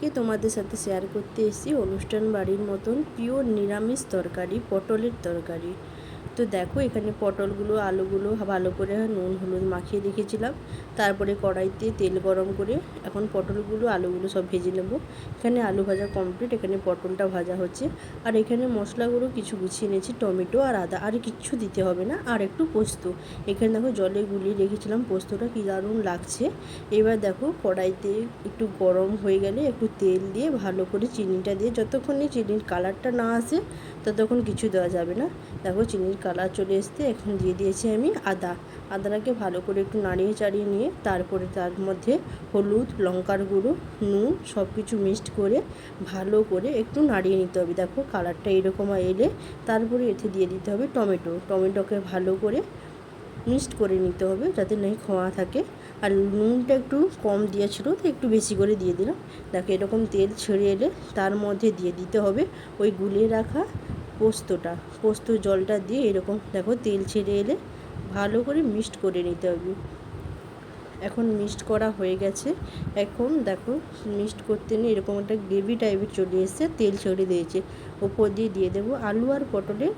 আজকে তোমাদের সাথে শেয়ার করতে এসেছি অনুষ্ঠান বাড়ির মতন পিওর নিরামিষ তরকারি, পটলের তরকারি। তো দেখো এখানে পটলগুলো আলুগুলো ভালো করে নুন হলুদ মাখিয়ে রেখেছিলাম। তারপরে কড়াইতে তেল গরম করে এখন পটলগুলো আলুগুলো সব ভেজে নেব। এখানে আলু ভাজা কমপ্লিট, এখানে পটলটা ভাজা হচ্ছে। আর এখানে মশলাগুলো কিছু গুছিয়ে নিয়েছি, টমেটো আর আদা, আর কিচ্ছু দিতে হবে না, আর একটু পোস্ত। এখানে দেখো জলে গুলিয়ে রেখেছিলাম পোস্তটা, কি দারুণ লাগছে। এবার দেখো কড়াইতে একটু গরম হয়ে গেলে একটু তেল দিয়ে ভালো করে চিনিটা দিয়ে, যতক্ষণ না চিনির কালারটা না আসে ততক্ষণ কিছু দেওয়া যাবে না। দেখো চিনির কালার চলে এসছে, এখন দিয়ে দিয়েছি আমি আদাটাকে ভালো করে একটু নাড়িয়ে চাড়িয়ে নিয়ে তারপরে তার মধ্যে হলুদ, লঙ্কার গুঁড়ো, নুন সব কিছু মিক্সড করে ভালো করে একটু নাড়িয়ে নিতে হবে। দেখো কালারটা এরকম এলে তারপরে এতে দিয়ে দিতে হবে টমেটোকে ভালো করে মিক্সড করে নিতে হবে যাতে না খোয়া থাকে। আর নুনটা একটু কম দিয়েছিল তো একটু বেশি করে দিয়ে দিলাম। দেখো এরকম তেল ছেড়ে এলে তার মধ্যে দিয়ে দিতে হবে ওই গুলিয়ে রাখা পোস্ত জলটা দিয়ে এরকম দেখো তেল ছেড়ে এলে ভালো করে মিক্সড করে নিতে হবে। এখন মিক্সড করা হয়ে গেছে। এখন দেখো মিক্সড করতে নিয়ে এরকম একটা গ্রেভি টাইপের চলে এসেছে, তেল ছেড়ে দিয়েছে। ওপর দিয়ে দেবো আলু আর পটলের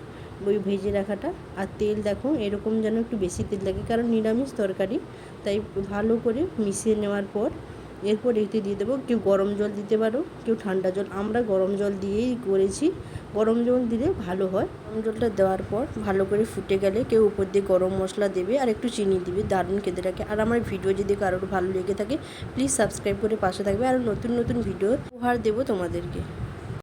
ওই ভেজে রাখাটা। আর তেল দেখো এরকম যেন একটু বেশি তেল লাগে, কারণ নিরামিষ তরকারি, তাই ভালো করে মিশিয়ে নেওয়ার পর এরপর এতে দিয়ে দেবো। কেউ গরম জল দিতে পারো, কেউ ঠান্ডা জল, আমরা গরম জল দিয়েই করেছি। গরম জল দিলে ভালো হয়। গরম জলটা দেওয়ার পর ভালো করে ফুটে গেলে কেউ উপর দিয়ে গরম মশলা দেবে আর একটু চিনি দিবে, দারুণ খেতে থাকে। আর আমার ভিডিও যদি কারোর ভালো লেগে থাকে প্লিজ সাবস্ক্রাইব করে পাশে থাকবে, আর নতুন নতুন ভিডিও উপহার দেবো তোমাদেরকে।